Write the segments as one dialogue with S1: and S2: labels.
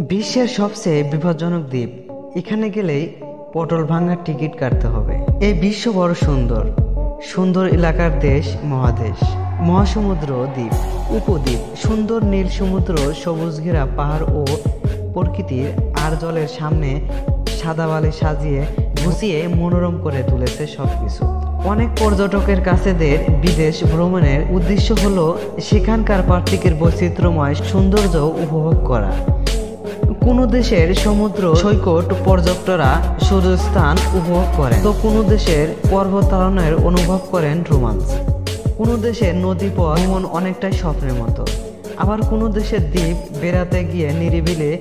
S1: বিশ্বের সবচেয়ে বিপজ্জনক দ্বীপ। এখানে গেলেই পটল ভাঙার টিকিট কাটতে হবে। এই বিশ্ব বড় সুন্দর সুন্দর এলাকার দেশ, মহাদেশ, মহাসমুদ্র, দ্বীপ, উপদ্বীপ, সুন্দর নীল সমুদ্র, সবুজ ঘেরা পাহাড় ও প্রকৃতির আর জলের সামনে সাদা বালি সাজিয়ে গুছিয়ে মনোরম করে তুলেছে সবকিছু। অনেক পর্যটকের কাছেদের বিদেশ ভ্রমণের উদ্দেশ্য হলো সেখানকার প্রাকৃতিক বৈচিত্র্যময় সৌন্দর্য উপভোগ করা। কোনো দেশের সমুদ্র সৈকত পর্যটকরা সূর্যস্থান উপভোগ করেন, তো কোনো দেশের পর্বতারোহণের অনুভব করেন রোমাঞ্চ। কোনো দেশের নদী পথ ভ্রমণ অনেকটাই স্বপ্নের মতো। আবার কোনো দেশের দ্বীপ বেড়াতে গিয়ে নিরিবিলি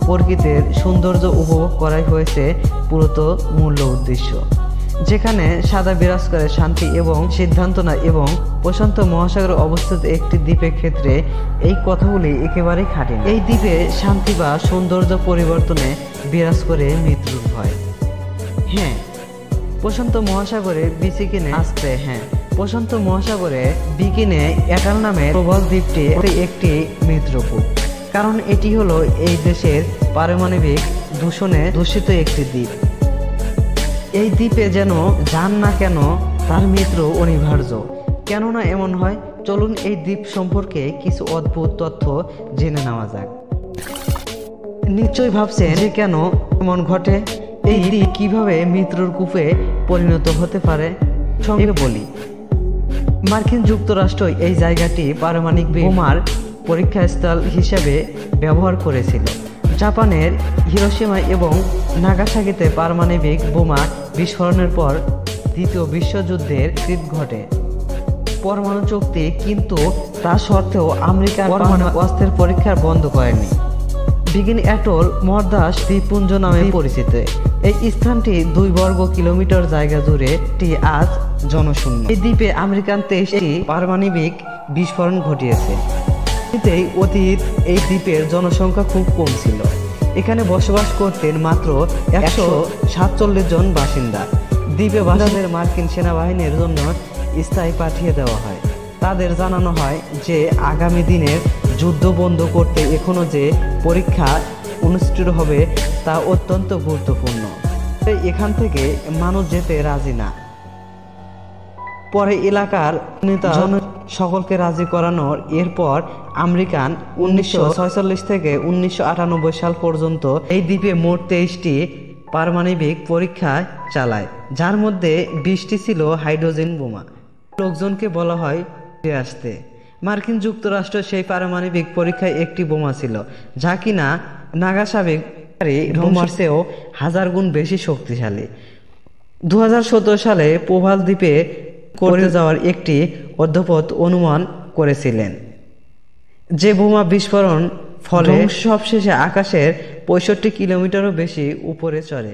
S1: প্রকৃতির সৌন্দর্য উপভোগ করাই হয়েছে পুরোত মূল উদ্দেশ্য। যেখানে সাদা বিরাজ করে শান্তি এবং সিদ্ধান্ত না, এবং প্রশান্ত মহাসাগরে অবস্থিত একটি দ্বীপের ক্ষেত্রে এই কথাগুলি একেবারেই খাটে না। এই দ্বীপে শান্তি বা সৌন্দর্য পরিবর্তনে বিরাজ করে মৃত্যুর ভয়। হ্যাঁ, প্রশান্ত মহাসাগরে বিচিকিনে আসতে প্রশান্ত মহাসাগরে বিকিনে অ্যাটল নামে প্রবল দ্বীপটি একটি মৃত্যুকূপ, কারণ এটি হলো এই দেশের পারমাণবিক দূষণে দূষিত একটি দ্বীপ। এই দ্বীপে যেন যান না কেন তার মৃত্যু অনিবার্য। কেননা এমন হয়, চলুন এই দ্বীপ সম্পর্কে কিছু অদ্ভুত তথ্য জেনে নেওয়া যাক। নিশ্চয়ই ভাবছেন যে কেন এমন ঘটে, এই দ্বীপ কিভাবে মৃত্যুর কূপে পরিণত হতে পারে। সঙ্গে বলি, মার্কিন যুক্তরাষ্ট্র এই জায়গাটি পারমাণবিক বোমার পরীক্ষাস্থল হিসেবে ব্যবহার করেছিল। জাপানের হিরোশিমা এবং নাগাসাকিতে পারমাণবিক বোমা বিস্ফোরণের পর দ্বিতীয় বিশ্বযুদ্ধের কৃত ঘটে পরমাণু চুক্তি, কিন্তু তা সত্ত্বেও আমেরিকার পরমাণু অস্ত্রের পরীক্ষা বন্ধ করেনি। বিগিনি অ্যাটল মহাদাস দ্বীপপুঞ্জ নামে পরিচিত। এই স্থানটি 2 বর্গ কিলোমিটার জায়গা জুড়ে আজ জনশূন্য। এই দ্বীপে আমেরিকান 23টি পারমাণবিক বিস্ফোরণ ঘটিয়েছে। অতীত এই দ্বীপের জনসংখ্যা খুব কম ছিল। এখানে বসবাস করতেন মাত্র 147 জন বাসিন্দা। দ্বীপে বাসিন্দাদের মার্কিন সেনাবাহিনীর জন্য স্থায়ী পাঠিয়ে দেওয়া হয়। তাদের জানানো হয় যে আগামী দিনের যুদ্ধ বন্ধ করতে এখনো যে পরীক্ষা অনুষ্ঠিত হবে তা অত্যন্ত গুরুত্বপূর্ণ। এখান থেকে মানুষ যেতে রাজি না। পরে এলাকার নেতা সকলকে রাজি করানোর এরপর আমেরিকান 1946 থেকে 1998 সাল পর্যন্ত এই দ্বীপে মোট 23টি পারমাণবিক পরীক্ষা চালায়, যার মধ্যে 20টি ছিল হাইড্রোজেন বোমা। লোকজনকে বলা হয় ফিরে আসতে। মার্কিন যুক্তরাষ্ট্র সেই পারমাণবিক পরীক্ষায় একটি বোমা ছিল, যা কিনা নাগাসাকি বোমার চেয়েও 1000 গুণ বেশি শক্তিশালী। 2017 সালে প্রবাল দ্বীপে করে যাওয়ার একটি অধ্যপত অনুমান করেছিলেন যে বোমা বিস্ফোরণ ফলে সবশেষে আকাশের 65 কিলোমিটারও বেশি উপরে চড়ে।